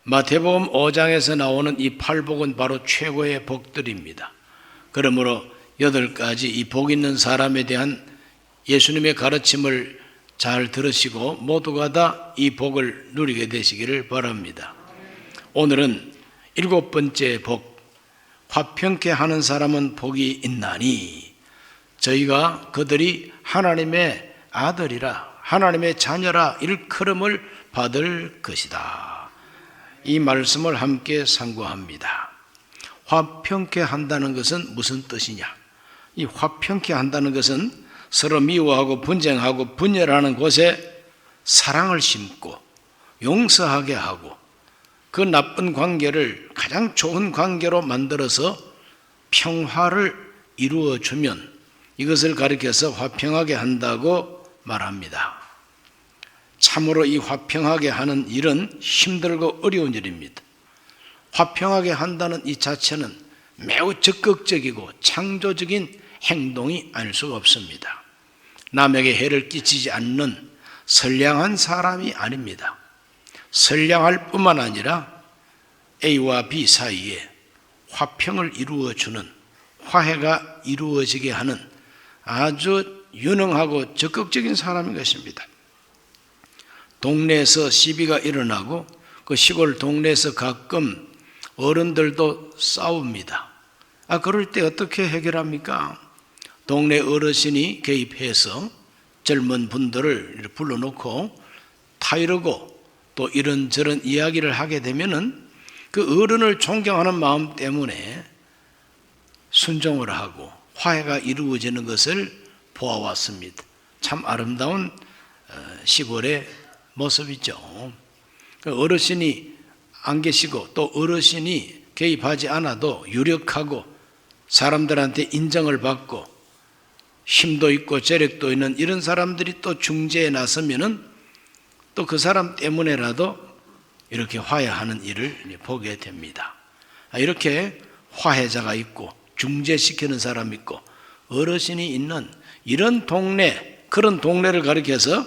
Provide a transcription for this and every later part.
마태복음 5장에서 나오는 이 8복은 바로 최고의 복들입니다. 그러므로 8가지 이 복 있는 사람에 대한 예수님의 가르침을 잘 들으시고 모두가 다 이 복을 누리게 되시기를 바랍니다. 오늘은 7번째 복, 화평케 하는 사람은 복이 있나니, 저희가 그들이 하나님의 아들이라 하나님의 자녀라 일컬음을 받을 것이다. 이 말씀을 함께 상고합니다. 화평케 한다는 것은 무슨 뜻이냐? 이 화평케 한다는 것은 서로 미워하고 분쟁하고 분열하는 곳에 사랑을 심고 용서하게 하고 그 나쁜 관계를 가장 좋은 관계로 만들어서 평화를 이루어주면 이것을 가리켜서 화평하게 한다고 말합니다. 참으로 이 화평하게 하는 일은 힘들고 어려운 일입니다. 화평하게 한다는 이 자체는 매우 적극적이고 창조적인 행동이 아닐 수가 없습니다. 남에게 해를 끼치지 않는 선량한 사람이 아닙니다. 선량할 뿐만 아니라 A와 B 사이에 화평을 이루어주는, 화해가 이루어지게 하는 아주 유능하고 적극적인 사람인 것입니다. 동네에서 시비가 일어나고 그 시골 동네에서 가끔 어른들도 싸웁니다. 그럴 때 어떻게 해결합니까? 동네 어르신이 개입해서 젊은 분들을 불러놓고 타이르고 또 이런저런 이야기를 하게 되면은 그 어른을 존경하는 마음 때문에 순종을 하고 화해가 이루어지는 것을 보아왔습니다. 참 아름다운 시골의 모습이죠. 어르신이 안 계시고 또 어르신이 개입하지 않아도 유력하고 사람들한테 인정을 받고 힘도 있고 재력도 있는 이런 사람들이 또 중재에 나서면은 또 그 사람 때문에라도 이렇게 화해하는 일을 보게 됩니다. 이렇게 화해자가 있고 중재시키는 사람이 있고 어르신이 있는 이런 동네, 그런 동네를 가리켜서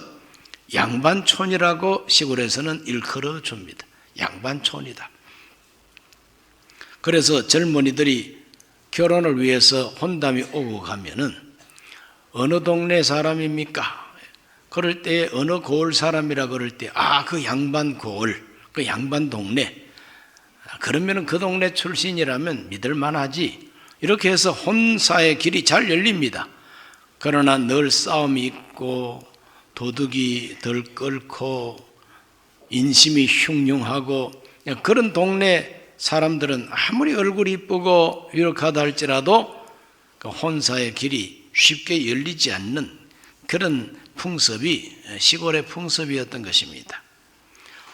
양반촌이라고 시골에서는 일컬어 줍니다. 양반촌이다. 그래서 젊은이들이 결혼을 위해서 혼담이 오고 가면은 어느 동네 사람입니까? 그럴 때 어느 고을 사람이라 그럴 때 그 양반 고을, 그 양반 동네, 그러면은 그 동네 출신이라면 믿을만하지. 이렇게 해서 혼사의 길이 잘 열립니다. 그러나 늘 싸움이 있고 도둑이 덜 끓고 인심이 흉흉하고 그런 동네 사람들은 아무리 얼굴이 이쁘고 유력하다 할지라도 그 혼사의 길이 쉽게 열리지 않는 그런 풍습이 시골의 풍습이었던 것입니다.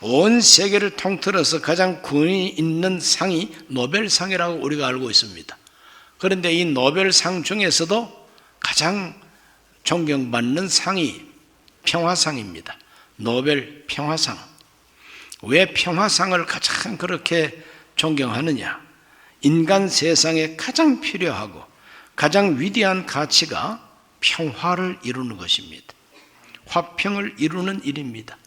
온 세계를 통틀어서 가장 권위 있는 상이 노벨상이라고 우리가 알고 있습니다. 그런데 이 노벨상 중에서도 가장 존경받는 상이 평화상입니다. 노벨 평화상. 왜 평화상을 가장 그렇게 존경하느냐? 인간 세상에 가장 필요하고 가장 위대한 가치가 평화를 이루는 것입니다. 화평을 이루는 일입니다.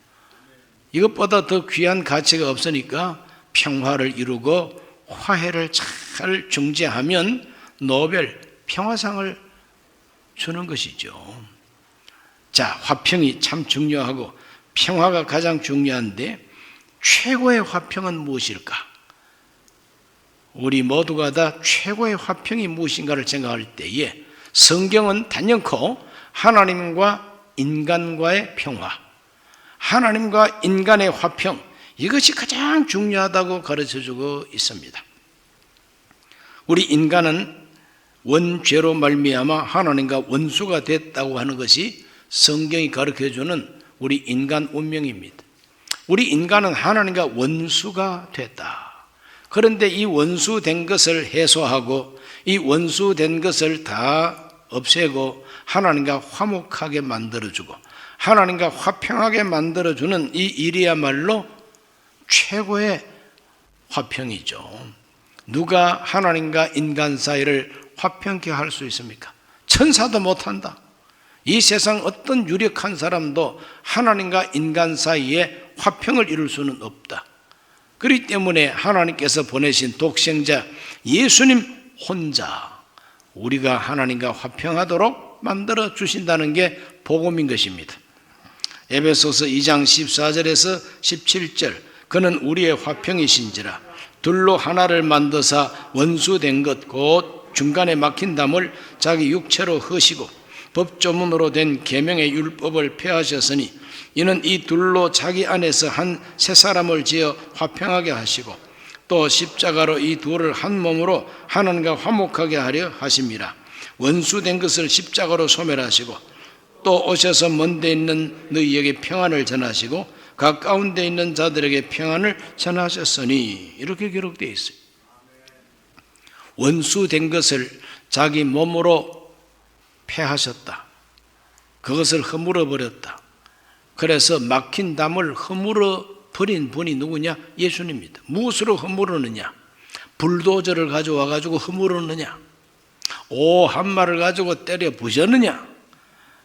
이것보다 더 귀한 가치가 없으니까 평화를 이루고 화해를 잘 중재하면 노벨 평화상을 주는 것이죠. 자, 화평이 참 중요하고 평화가 가장 중요한데 최고의 화평은 무엇일까? 우리 모두가 다 최고의 화평이 무엇인가를 생각할 때에 성경은 단연코 하나님과 인간과의 평화, 하나님과 인간의 화평, 이것이 가장 중요하다고 가르쳐주고 있습니다. 우리 인간은 원죄로 말미암아 하나님과 원수가 됐다고 하는 것이 성경이 가르쳐주는 우리 인간 운명입니다. 우리 인간은 하나님과 원수가 됐다. 그런데 이 원수된 것을 해소하고 이 원수된 것을 다 없애고 하나님과 화목하게 만들어주고 하나님과 화평하게 만들어주는 이 일이야말로 최고의 화평이죠. 누가 하나님과 인간 사이를 화평케 할 수 있습니까? 천사도 못한다. 이 세상 어떤 유력한 사람도 하나님과 인간 사이에 화평을 이룰 수는 없다. 그렇기 때문에 하나님께서 보내신 독생자 예수님 혼자 우리가 하나님과 화평하도록 만들어 주신다는 게 복음인 것입니다. 에베소서 2장 14절에서 17절, 그는 우리의 화평이신지라 둘로 하나를 만드사 원수된 것 곧 중간에 막힌 담을 자기 육체로 허시고 법조문으로 된 계명의 율법을 폐하셨으니 이는 이 둘로 자기 안에서 한 새 사람을 지어 화평하게 하시고 또 십자가로 이 둘을 한 몸으로 하나님과 화목하게 하려 하심이라. 원수된 것을 십자가로 소멸하시고 또 오셔서 먼데 있는 너희에게 평안을 전하시고 가까운 데 있는 자들에게 평안을 전하셨으니, 이렇게 기록되어 있어요. 원수된 것을 자기 몸으로 폐하셨다. 그것을 허물어 버렸다. 그래서 막힌 담을 허물어 버린 분이 누구냐? 예수님입니다. 무엇으로 허물었느냐? 불도저를 가져와 가지고 허물었느냐? 오 한 말을 가지고 때려 부셨느냐?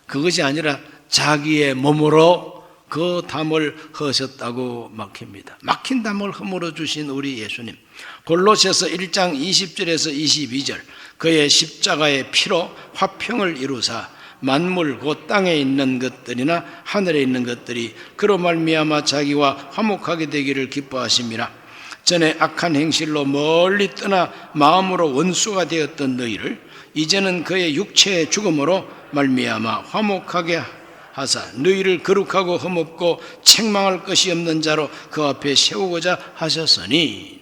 그것이 아니라 자기의 몸으로 그 담을 허셨다고 막힙니다. 막힌 담을 허물어 주신 우리 예수님. 골로새서 1장 20절에서 22절, 그의 십자가의 피로 화평을 이루사 만물 곧 땅에 있는 것들이나 하늘에 있는 것들이 그로 말미암아 자기와 화목하게 되기를 기뻐하심이라. 전에 악한 행실로 멀리 떠나 마음으로 원수가 되었던 너희를 이제는 그의 육체의 죽음으로 말미암아 화목하게 하사 너희를 거룩하고 흠없고 책망할 것이 없는 자로 그 앞에 세우고자 하셨으니.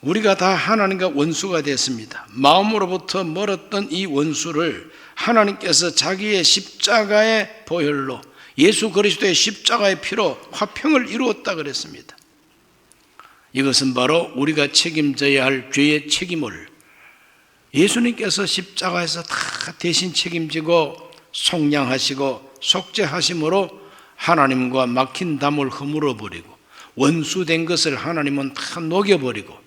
우리가 다 하나님과 원수가 됐습니다. 마음으로부터 멀었던 이 원수를 하나님께서 자기의 십자가의 보혈로, 예수 그리스도의 십자가의 피로 화평을 이루었다 그랬습니다. 이것은 바로 우리가 책임져야 할 죄의 책임을 예수님께서 십자가에서 다 대신 책임지고 속량하시고 속죄하심으로 하나님과 막힌 담을 허물어 버리고 원수된 것을 하나님은 다 녹여버리고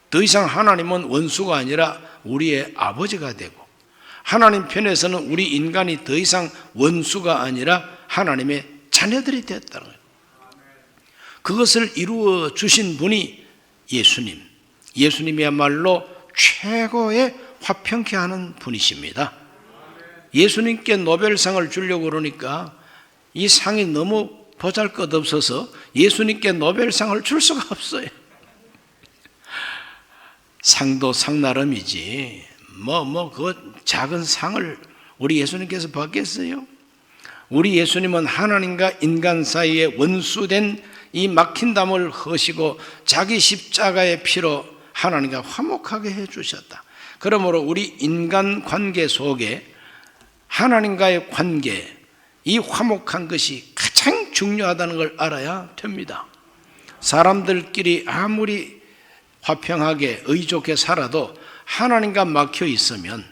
더 이상 하나님은 원수가 아니라 우리의 아버지가 되고 하나님 편에서는 우리 인간이 더 이상 원수가 아니라 하나님의 자녀들이 되었다는 거예요. 그것을 이루어 주신 분이 예수님. 예수님이야말로 최고의 화평케 하는 분이십니다. 예수님께 노벨상을 주려고 그러니까 이 상이 너무 보잘것없어서 예수님께 노벨상을 줄 수가 없어요. 상도 상 나름이지 그 작은 상을 우리 예수님께서 받겠어요? 우리 예수님은 하나님과 인간 사이에 원수된 이 막힌 담을 허시고 자기 십자가의 피로 하나님과 화목하게 해주셨다. 그러므로 우리 인간 관계 속에 하나님과의 관계, 이 화목한 것이 가장 중요하다는 걸 알아야 됩니다. 사람들끼리 아무리 화평하게 의좋게 살아도 하나님과 막혀 있으면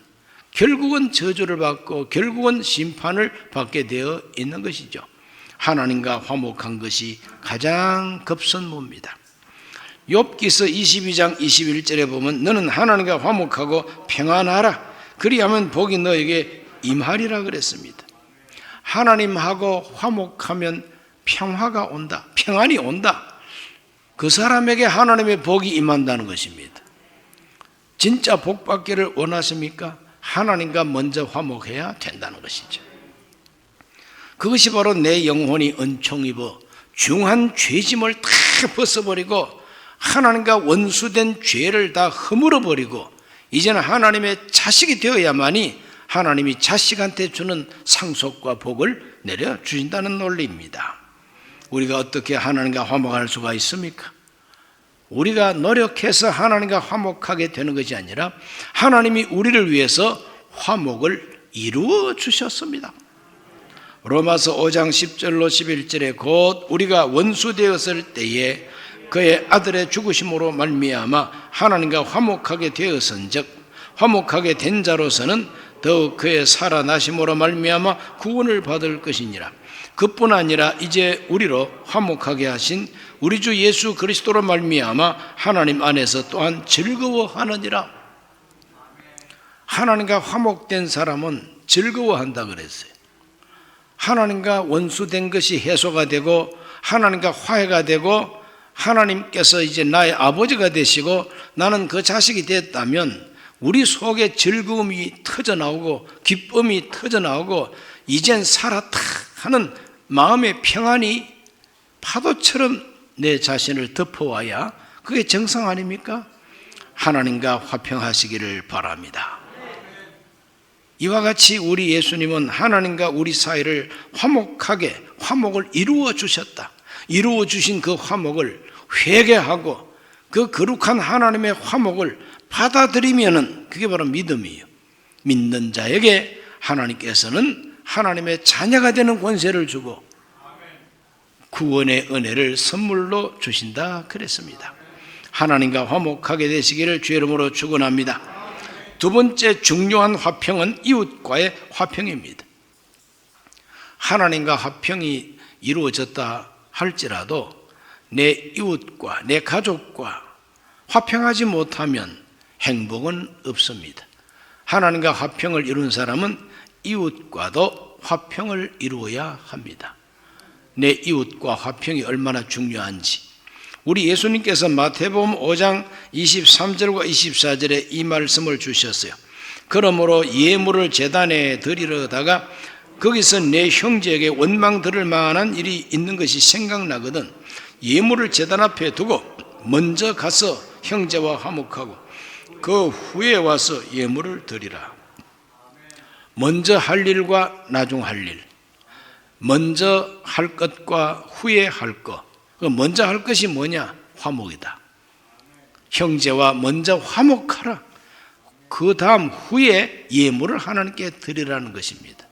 결국은 저주를 받고 결국은 심판을 받게 되어 있는 것이죠. 하나님과 화목한 것이 가장 급선무입니다. 욥기서 22장 21절에 보면 너는 하나님과 화목하고 평안하라 그리하면 복이 너에게 임하리라 그랬습니다. 하나님하고 화목하면 평화가 온다, 평안이 온다. 그 사람에게 하나님의 복이 임한다는 것입니다. 진짜 복 받기를 원하십니까? 하나님과 먼저 화목해야 된다는 것이죠. 그것이 바로 내 영혼이 은총 입어 중한 죄짐을 다 벗어버리고 하나님과 원수된 죄를 다 허물어버리고 이제는 하나님의 자식이 되어야만이 하나님이 자식한테 주는 상속과 복을 내려주신다는 논리입니다. 우리가 어떻게 하나님과 화목할 수가 있습니까? 우리가 노력해서 하나님과 화목하게 되는 것이 아니라 하나님이 우리를 위해서 화목을 이루어 주셨습니다. 로마서 5장 10절로 11절에 곧 우리가 원수 되었을 때에 그의 아들의 죽으심으로 말미암아 하나님과 화목하게 되었은즉 화목하게 된 자로서는 더욱 그의 살아나심으로 말미암아 구원을 받을 것이니라. 그뿐 아니라 이제 우리로 화목하게 하신 우리 주 예수 그리스도로 말미암아 하나님 안에서 또한 즐거워하느니라. 하나님과 화목된 사람은 즐거워한다 그랬어요. 하나님과 원수된 것이 해소가 되고 하나님과 화해가 되고 하나님께서 이제 나의 아버지가 되시고 나는 그 자식이 됐다면 우리 속에 즐거움이 터져나오고 기쁨이 터져나오고 이젠 살았다 하는 마음의 평안이 파도처럼 내 자신을 덮어와야 그게 정상 아닙니까? 하나님과 화평하시기를 바랍니다. 이와 같이 우리 예수님은 하나님과 우리 사이를 화목하게 화목을 이루어 주셨다. 이루어 주신 그 화목을 회개하고 그 거룩한 하나님의 화목을 받아들이면은 그게 바로 믿음이에요. 믿는 자에게 하나님께서는 하나님의 자녀가 되는 권세를 주고 구원의 은혜를 선물로 주신다 그랬습니다. 하나님과 화목하게 되시기를 주의 이름으로 축원합니다. 두 번째 중요한 화평은 이웃과의 화평입니다. 하나님과 화평이 이루어졌다 할지라도 내 이웃과 내 가족과 화평하지 못하면 행복은 없습니다. 하나님과 화평을 이룬 사람은 이웃과도 화평을 이루어야 합니다. 내 이웃과 화평이 얼마나 중요한지 우리 예수님께서 마태복음 5장 23절과 24절에 이 말씀을 주셨어요. 그러므로 예물을 제단에 드리려다가 거기서 내 형제에게 원망 들을 만한 일이 있는 것이 생각나거든 예물을 제단 앞에 두고 먼저 가서 형제와 화목하고 그 후에 와서 예물을 드리라. 먼저 할 일과 나중 할 일, 먼저 할 것과 후에 할 것. 먼저 할 것이 뭐냐? 화목이다. 형제와 먼저 화목하라. 그 다음 후에 예물을 하나님께 드리라는 것입니다.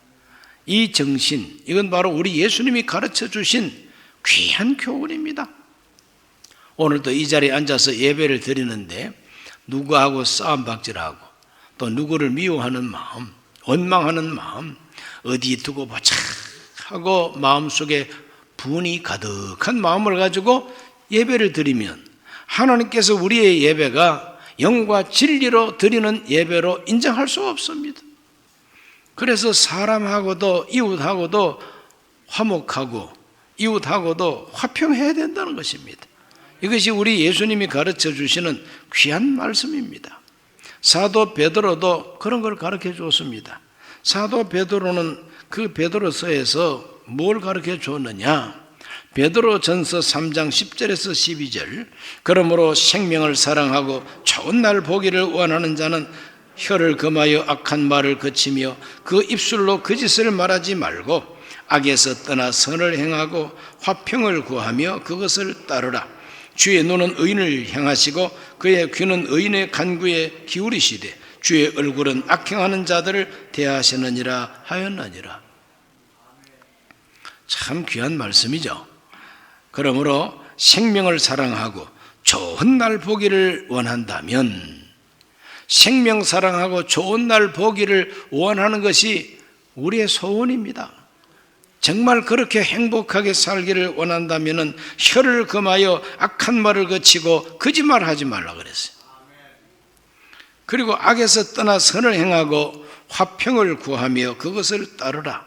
이 정신, 이건 바로 우리 예수님이 가르쳐 주신 귀한 교훈입니다. 오늘도 이 자리에 앉아서 예배를 드리는데 누구하고 싸움박질하고 또 누구를 미워하는 마음, 원망하는 마음, 어디 두고 보자 하고 마음속에 분이 가득한 마음을 가지고 예배를 드리면 하나님께서 우리의 예배가 영과 진리로 드리는 예배로 인정할 수 없습니다. 그래서 사람하고도 이웃하고도 화목하고 이웃하고도 화평해야 된다는 것입니다. 이것이 우리 예수님이 가르쳐 주시는 귀한 말씀입니다. 사도 베드로도 그런 걸 가르쳐 줬습니다. 사도 베드로는 그 베드로서에서 뭘 가르쳐 줬느냐? 베드로전서 3장 10절에서 12절 그러므로 생명을 사랑하고 좋은 날 보기를 원하는 자는 혀를 금하여 악한 말을 그치며 그 입술로 거짓을 말하지 말고 악에서 떠나 선을 행하고 화평을 구하며 그것을 따르라. 주의 눈은 의인을 향하시고 그의 귀는 의인의 간구에 기울이시되 주의 얼굴은 악행하는 자들을 대하시느니라 하였느니라. 참 귀한 말씀이죠. 그러므로 생명을 사랑하고 좋은 날 보기를 원한다면 생명 사랑하고 좋은 날 보기를 원하는 것이 우리의 소원입니다. 정말 그렇게 행복하게 살기를 원한다면 혀를 금하여 악한 말을 그치고 거짓말하지 말라 그랬어요. 그리고 악에서 떠나 선을 행하고 화평을 구하며 그것을 따르라.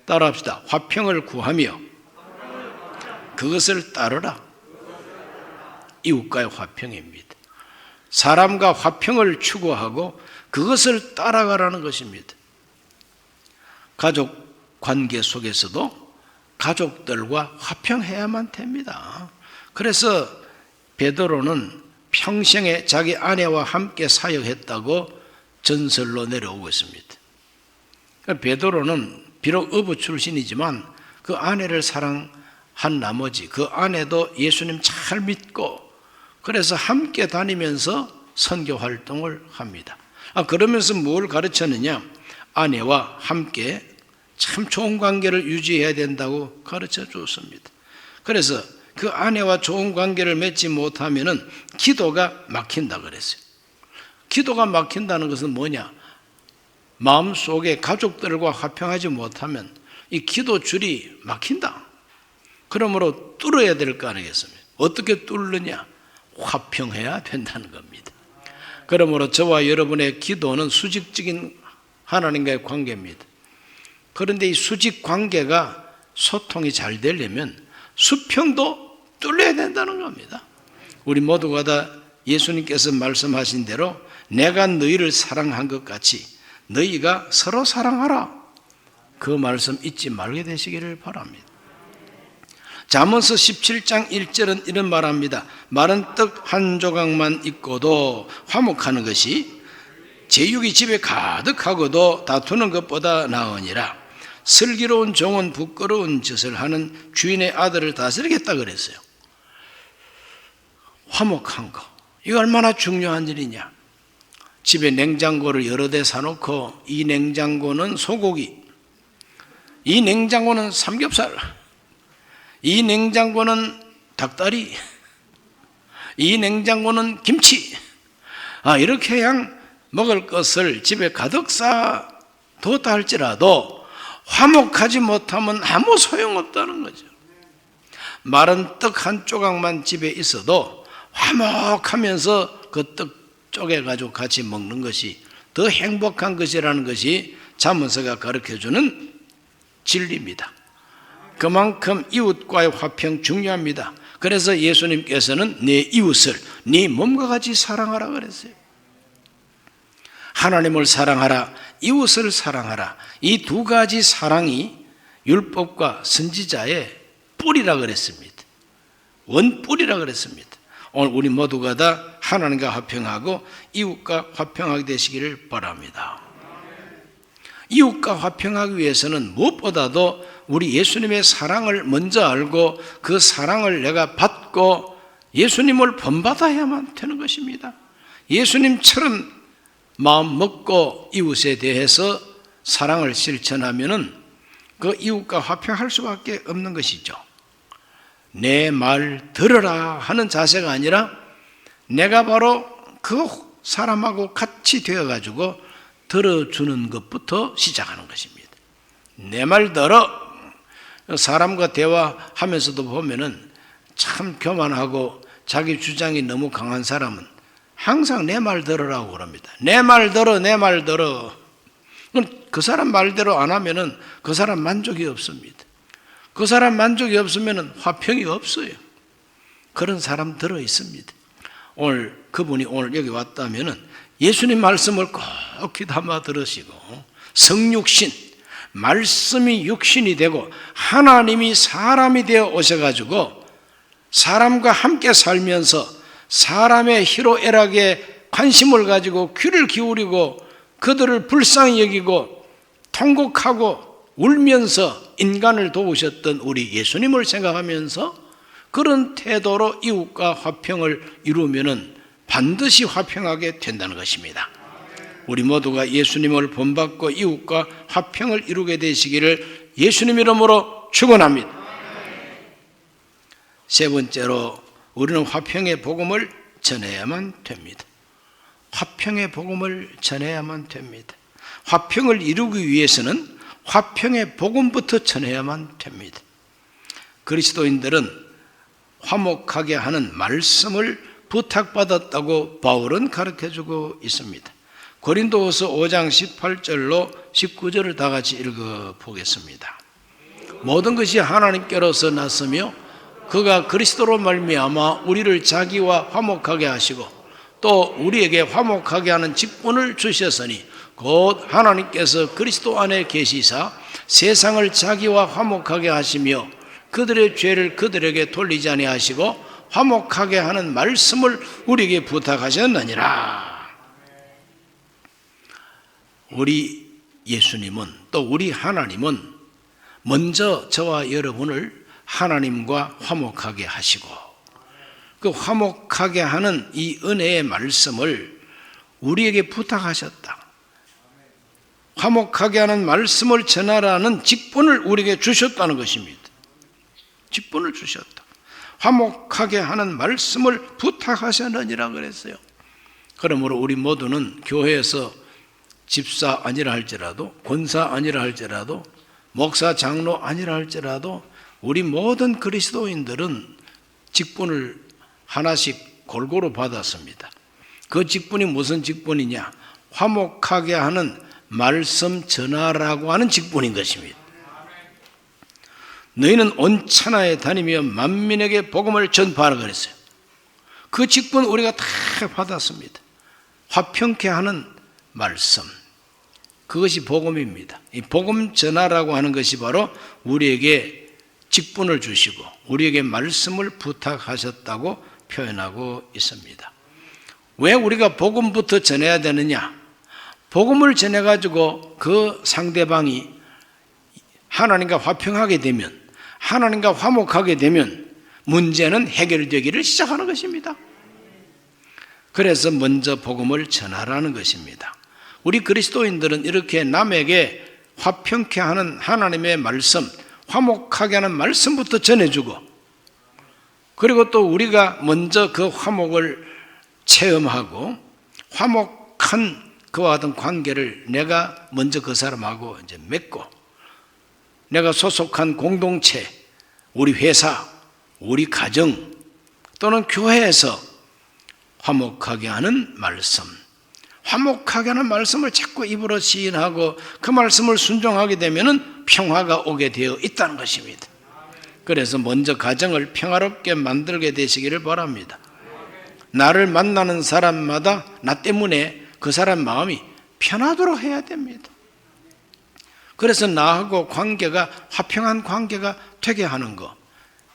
따라합시다. 화평을 구하며 그것을 따르라. 이웃과의 화평입니다. 사람과 화평을 추구하고 그것을 따라가라는 것입니다. 가족 관계 속에서도 가족들과 화평해야만 됩니다. 그래서 베드로는 평생에 자기 아내와 함께 사역했다고 전설로 내려오고 있습니다. 베드로는 비록 어부 출신이지만 그 아내를 사랑한 나머지 그 아내도 예수님 잘 믿고 그래서 함께 다니면서 선교 활동을 합니다. 그러면서 뭘 가르쳤느냐? 아내와 함께 참 좋은 관계를 유지해야 된다고 가르쳐 줬습니다. 그래서 그 아내와 좋은 관계를 맺지 못하면은 기도가 막힌다 그랬어요. 기도가 막힌다는 것은 뭐냐? 마음속에 가족들과 화평하지 못하면 이 기도줄이 막힌다. 그러므로 뚫어야 될 거 아니겠습니까? 어떻게 뚫느냐? 화평해야 된다는 겁니다. 그러므로 저와 여러분의 기도는 수직적인 하나님과의 관계입니다. 그런데 이 수직 관계가 소통이 잘 되려면 수평도 뚫려야 된다는 겁니다. 우리 모두가 다 예수님께서 말씀하신 대로 내가 너희를 사랑한 것 같이 너희가 서로 사랑하라. 그 말씀 잊지 말게 되시기를 바랍니다. 잠언서 17장 1절은 이런 말합니다. 마른 떡 한 조각만 있고도 화목하는 것이 제육이 집에 가득하고도 다투는 것보다 나으니라. 슬기로운 종은 부끄러운 짓을 하는 주인의 아들을 다스리겠다 그랬어요. 화목한 거, 이거 얼마나 중요한 일이냐. 집에 냉장고를 여러 대 사놓고 이 냉장고는 소고기, 이 냉장고는 삼겹살, 이 냉장고는 닭다리, 이 냉장고는 김치, 이렇게 그냥 먹을 것을 집에 가득 쌓아뒀다 할지라도 화목하지 못하면 아무 소용없다는 거죠. 마른 떡 한 조각만 집에 있어도 화목하면서 그 떡 쪼개가지고 같이 먹는 것이 더 행복한 것이라는 것이 잠언서가 가르쳐주는 진리입니다. 그만큼 이웃과의 화평 중요합니다. 그래서 예수님께서는 내 이웃을 네 몸과 같이 사랑하라 그랬어요. 하나님을 사랑하라, 이웃을 사랑하라. 이 두 가지 사랑이 율법과 선지자의 뿌리라 그랬습니다. 원뿌리라 그랬습니다. 오늘 우리 모두가 다 하나님과 화평하고 이웃과 화평하게 되시기를 바랍니다. 이웃과 화평하기 위해서는 무엇보다도 우리 예수님의 사랑을 먼저 알고 그 사랑을 내가 받고 예수님을 본받아야만 되는 것입니다. 예수님처럼 마음 먹고 이웃에 대해서 사랑을 실천하면은 그 이웃과 화평할 수밖에 없는 것이죠. 내 말 들어라 하는 자세가 아니라 내가 바로 그 사람하고 같이 되어가지고 들어주는 것부터 시작하는 것입니다. 내 말 들어. 사람과 대화하면서도 보면은 참 교만하고 자기 주장이 너무 강한 사람은 항상 내 말 들으라고 그럽니다. 내 말 들어, 내 말 들어. 그 사람 말대로 안 하면은 그 사람 만족이 없습니다. 그 사람 만족이 없으면은 화평이 없어요. 그런 사람 들어 있습니다. 오늘 그분이 오늘 여기 왔다면은 예수님 말씀을 꼭 귀담아 들으시고 성육신, 말씀이 육신이 되고 하나님이 사람이 되어 오셔가지고 사람과 함께 살면서 사람의 희로애락에 관심을 가지고 귀를 기울이고 그들을 불쌍히 여기고 통곡하고 울면서 인간을 도우셨던 우리 예수님을 생각하면서 그런 태도로 이웃과 화평을 이루면은 반드시 화평하게 된다는 것입니다. 우리 모두가 예수님을 본받고 이웃과 화평을 이루게 되시기를 예수님 이름으로 축원합니다. 세 번째로 우리는 화평의 복음을 전해야만 됩니다. 화평의 복음을 전해야만 됩니다. 화평을 이루기 위해서는 화평의 복음부터 전해야만 됩니다. 그리스도인들은 화목하게 하는 말씀을 부탁받았다고 바울은 가르쳐주고 있습니다. 고린도후서 5장 18절로 19절을 다 같이 읽어보겠습니다. 모든 것이 하나님께로서 났으며 그가 그리스도로 말미암아 우리를 자기와 화목하게 하시고 또 우리에게 화목하게 하는 직분을 주셨으니 곧 하나님께서 그리스도 안에 계시사 세상을 자기와 화목하게 하시며 그들의 죄를 그들에게 돌리지 아니하시고 화목하게 하는 말씀을 우리에게 부탁하셨느니라. 우리 예수님은 또 우리 하나님은 먼저 저와 여러분을 하나님과 화목하게 하시고 그 화목하게 하는 이 은혜의 말씀을 우리에게 부탁하셨다. 화목하게 하는 말씀을 전하라는 직분을 우리에게 주셨다는 것입니다. 직분을 주셨다. 화목하게 하는 말씀을 부탁하셨느니라 그랬어요. 그러므로 우리 모두는 교회에서 집사 아니라 할지라도 권사 아니라 할지라도 목사 장로 아니라 할지라도 우리 모든 그리스도인들은 직분을 하나씩 골고루 받았습니다. 그 직분이 무슨 직분이냐? 화목하게 하는 말씀 전하라고 하는 직분인 것입니다. 너희는 온 천하에 다니며 만민에게 복음을 전파하라 그랬어요. 그 직분 우리가 다 받았습니다. 화평케 하는 말씀, 그것이 복음입니다. 이 복음 전하라고 하는 것이 바로 우리에게 직분을 주시고 우리에게 말씀을 부탁하셨다고 표현하고 있습니다. 왜 우리가 복음부터 전해야 되느냐? 복음을 전해가지고 그 상대방이 하나님과 화평하게 되면, 하나님과 화목하게 되면 문제는 해결되기를 시작하는 것입니다. 그래서 먼저 복음을 전하라는 것입니다. 우리 그리스도인들은 이렇게 남에게 화평케 하는 하나님의 말씀, 화목하게 하는 말씀부터 전해주고, 그리고 또 우리가 먼저 그 화목을 체험하고 화목한 그와 같은 관계를 내가 먼저 그 사람하고 이제 맺고, 내가 소속한 공동체, 우리 회사, 우리 가정 또는 교회에서 화목하게 하는 말씀, 화목하게 하는 말씀을 자꾸 입으로 시인하고 그 말씀을 순종하게 되면 평화가 오게 되어 있다는 것입니다. 그래서 먼저 가정을 평화롭게 만들게 되시기를 바랍니다. 나를 만나는 사람마다 나 때문에 그 사람 마음이 편하도록 해야 됩니다. 그래서 나하고 관계가 화평한 관계가 되게 하는 것,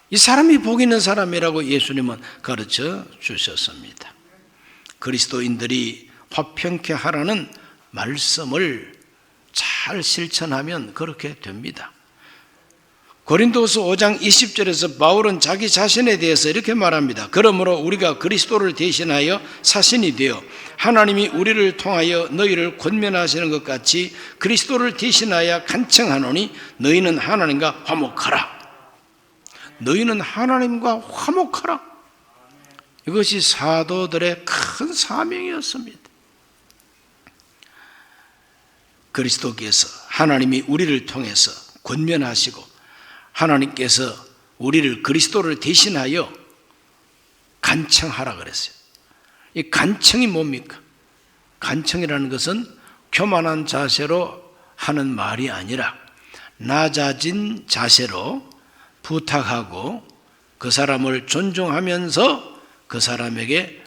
이 사람이 복 있는 사람이라고 예수님은 가르쳐 주셨습니다. 그리스도인들이 화평케 하라는 말씀을 잘 실천하면 그렇게 됩니다. 고린도서 5장 20절에서 바울은 자기 자신에 대해서 이렇게 말합니다. 그러므로 우리가 그리스도를 대신하여 사신이 되어 하나님이 우리를 통하여 너희를 권면하시는 것 같이 그리스도를 대신하여 간청하노니 너희는 하나님과 화목하라. 너희는 하나님과 화목하라. 이것이 사도들의 큰 사명이었습니다. 그리스도께서 하나님이 우리를 통해서 권면하시고 하나님께서 우리를 그리스도를 대신하여 간청하라 그랬어요. 이 간청이 뭡니까? 간청이라는 것은 교만한 자세로 하는 말이 아니라 낮아진 자세로 부탁하고 그 사람을 존중하면서 그 사람에게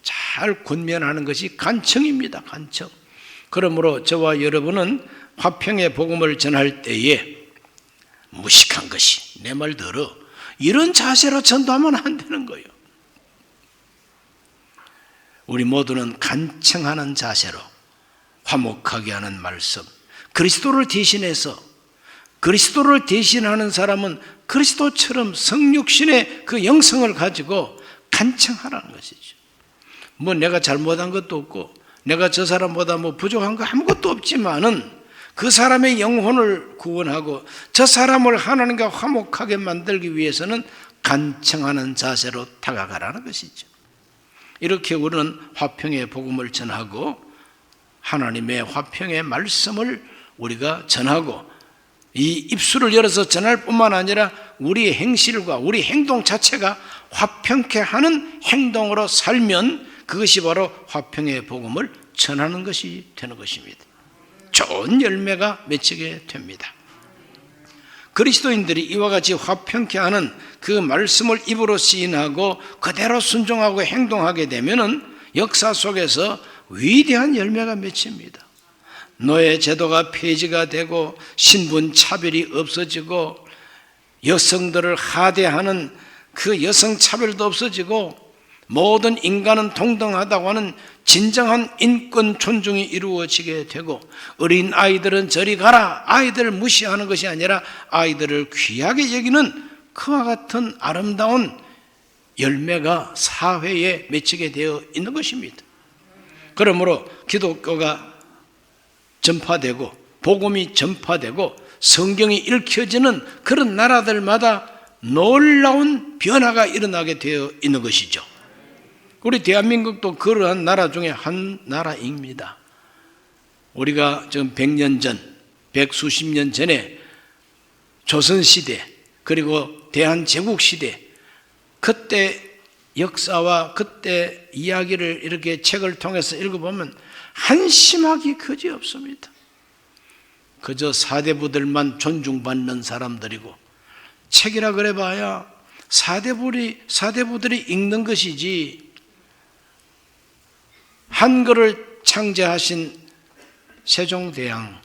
잘 권면하는 것이 간청입니다. 간청. 그러므로 저와 여러분은 화평의 복음을 전할 때에 무식한 것이 내 말 들어, 이런 자세로 전도하면 안 되는 거예요. 우리 모두는 간청하는 자세로 화목하게 하는 말씀, 그리스도를 대신해서, 그리스도를 대신하는 사람은 그리스도처럼 성육신의 그 영성을 가지고 간청하라는 것이죠. 뭐 내가 잘못한 것도 없고 내가 저 사람보다 뭐 부족한 거 아무것도 없지만은 그 사람의 영혼을 구원하고 저 사람을 하나님과 화목하게 만들기 위해서는 간청하는 자세로 다가가라는 것이죠. 이렇게 우리는 화평의 복음을 전하고 하나님의 화평의 말씀을 우리가 전하고, 이 입술을 열어서 전할 뿐만 아니라 우리의 행실과 우리 행동 자체가 화평케 하는 행동으로 살면 그것이 바로 화평의 복음을 전하는 것이 되는 것입니다. 좋은 열매가 맺히게 됩니다. 그리스도인들이 이와 같이 화평케 하는 그 말씀을 입으로 시인하고 그대로 순종하고 행동하게 되면은 역사 속에서 위대한 열매가 맺힙니다. 노예 제도가 폐지가 되고 신분 차별이 없어지고 여성들을 하대하는 그 여성 차별도 없어지고 모든 인간은 동등하다고 하는 진정한 인권 존중이 이루어지게 되고, 어린 아이들은 저리 가라, 아이들을 무시하는 것이 아니라 아이들을 귀하게 여기는 그와 같은 아름다운 열매가 사회에 맺히게 되어 있는 것입니다. 그러므로 기독교가 전파되고 복음이 전파되고 성경이 읽혀지는 그런 나라들마다 놀라운 변화가 일어나게 되어 있는 것이죠. 우리 대한민국도 그러한 나라 중에 한 나라입니다. 우리가 지금 100년 전, 100수십 년 전에 조선시대 그리고 대한제국시대, 그때 역사와 그때 이야기를 이렇게 책을 통해서 읽어보면 한심하기 그지없습니다. 그저 사대부들만 존중받는 사람들이고 책이라 그래봐야 사대부들이 읽는 것이지, 한글을 창제하신 세종대왕이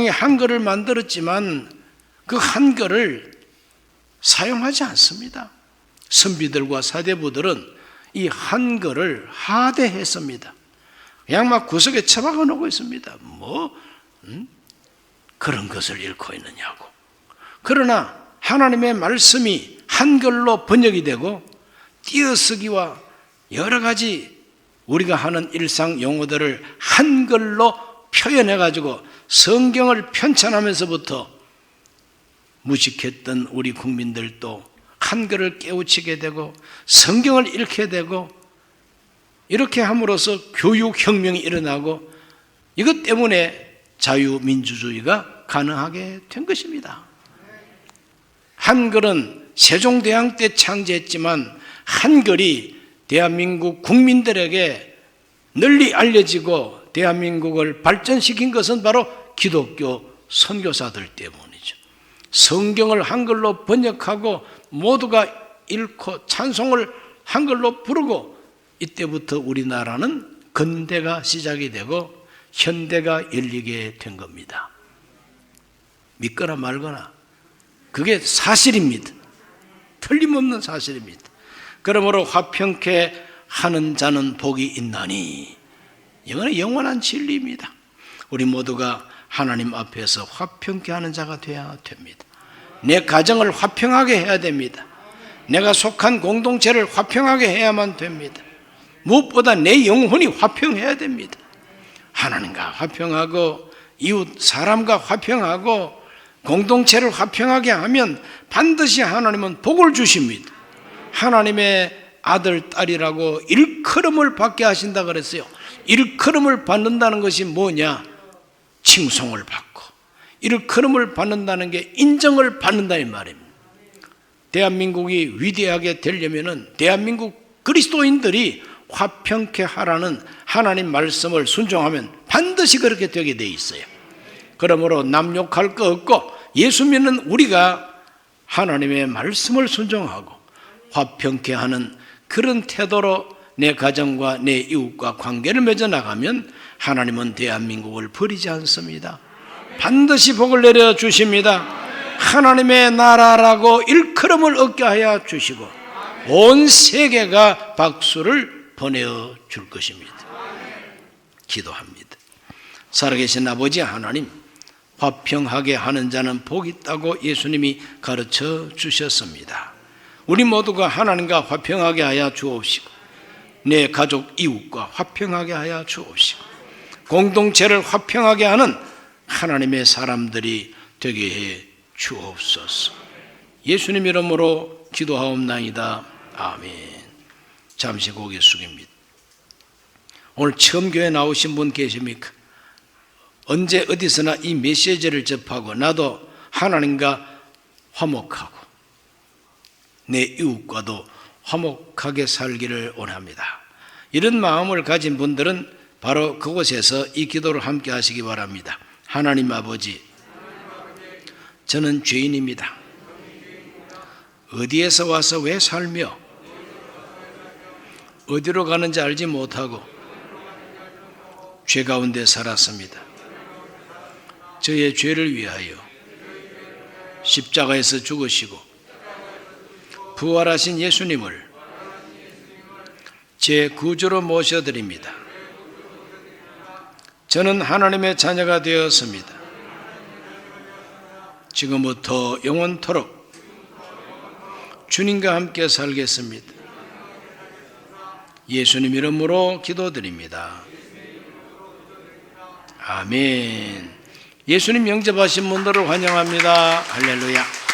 한글을 만들었지만 그 한글을 사용하지 않습니다. 선비들과 사대부들은 이 한글을 하대했습니다. 그냥 막 구석에 처박아 놓고 있습니다. 그런 것을 읽고 있느냐고. 그러나 하나님의 말씀이 한글로 번역이 되고 띄어쓰기와 여러 가지 우리가 하는 일상 용어들을 한글로 표현해가지고 성경을 편찬하면서부터 무식했던 우리 국민들도 한글을 깨우치게 되고 성경을 읽게 되고, 이렇게 함으로써 교육혁명이 일어나고 이것 때문에 자유민주주의가 가능하게 된 것입니다. 한글은 세종대왕 때 창제했지만 한글이 대한민국 국민들에게 널리 알려지고 대한민국을 발전시킨 것은 바로 기독교 선교사들 때문이죠. 성경을 한글로 번역하고 모두가 읽고 찬송을 한글로 부르고, 이때부터 우리나라는 근대가 시작이 되고 현대가 열리게 된 겁니다. 믿거나 말거나 그게 사실입니다. 틀림없는 사실입니다. 그러므로 화평케 하는 자는 복이 있나니, 이거는 영원한 진리입니다. 우리 모두가 하나님 앞에서 화평케 하는 자가 되어야 됩니다. 내 가정을 화평하게 해야 됩니다. 내가 속한 공동체를 화평하게 해야만 됩니다. 무엇보다 내 영혼이 화평해야 됩니다. 하나님과 화평하고 이웃 사람과 화평하고 공동체를 화평하게 하면 반드시 하나님은 복을 주십니다. 하나님의 아들, 딸이라고 일컬음을 받게 하신다 그랬어요. 일컬음을 받는다는 것이 뭐냐? 칭송을 받고, 일컬음을 받는다는 게 인정을 받는다는 말입니다. 대한민국이 위대하게 되려면 대한민국 그리스도인들이 화평케 하라는 하나님 말씀을 순종하면 반드시 그렇게 되게 돼 있어요. 그러므로 남욕할 거 없고 예수 믿는 우리가 하나님의 말씀을 순종하고 화평케 하는 그런 태도로 내 가정과 내 이웃과 관계를 맺어 나가면 하나님은 대한민국을 버리지 않습니다. 반드시 복을 내려 주십니다. 하나님의 나라라고 일컬음을 얻게 하여 주시고 온 세계가 박수를 보내어 줄 것입니다. 기도합니다. 살아계신 아버지 하나님, 화평하게 하는 자는 복이 있다고 예수님이 가르쳐 주셨습니다. 우리 모두가 하나님과 화평하게 하여 주옵시고 내 가족 이웃과 화평하게 하여 주옵시고 공동체를 화평하게 하는 하나님의 사람들이 되게 해 주옵소서. 예수님 이름으로 기도하옵나이다. 아멘. 잠시 고개 숙입니다. 오늘 처음 교회 나오신 분 계십니까? 언제 어디서나 이 메시지를 접하고 나도 하나님과 화목하고 내 이웃과도 화목하게 살기를 원합니다. 이런 마음을 가진 분들은 바로 그곳에서 이 기도를 함께 하시기 바랍니다. 하나님 아버지, 저는 죄인입니다. 어디에서 와서 왜 살며 어디로 가는지 알지 못하고 죄 가운데 살았습니다. 저의 죄를 위하여 십자가에서 죽으시고 부활하신 예수님을 제 구주로 모셔드립니다. 저는 하나님의 자녀가 되었습니다. 지금부터 영원토록 주님과 함께 살겠습니다. 예수님 이름으로 기도드립니다. 아멘. 예수님 영접하신 분들을 환영합니다. 할렐루야.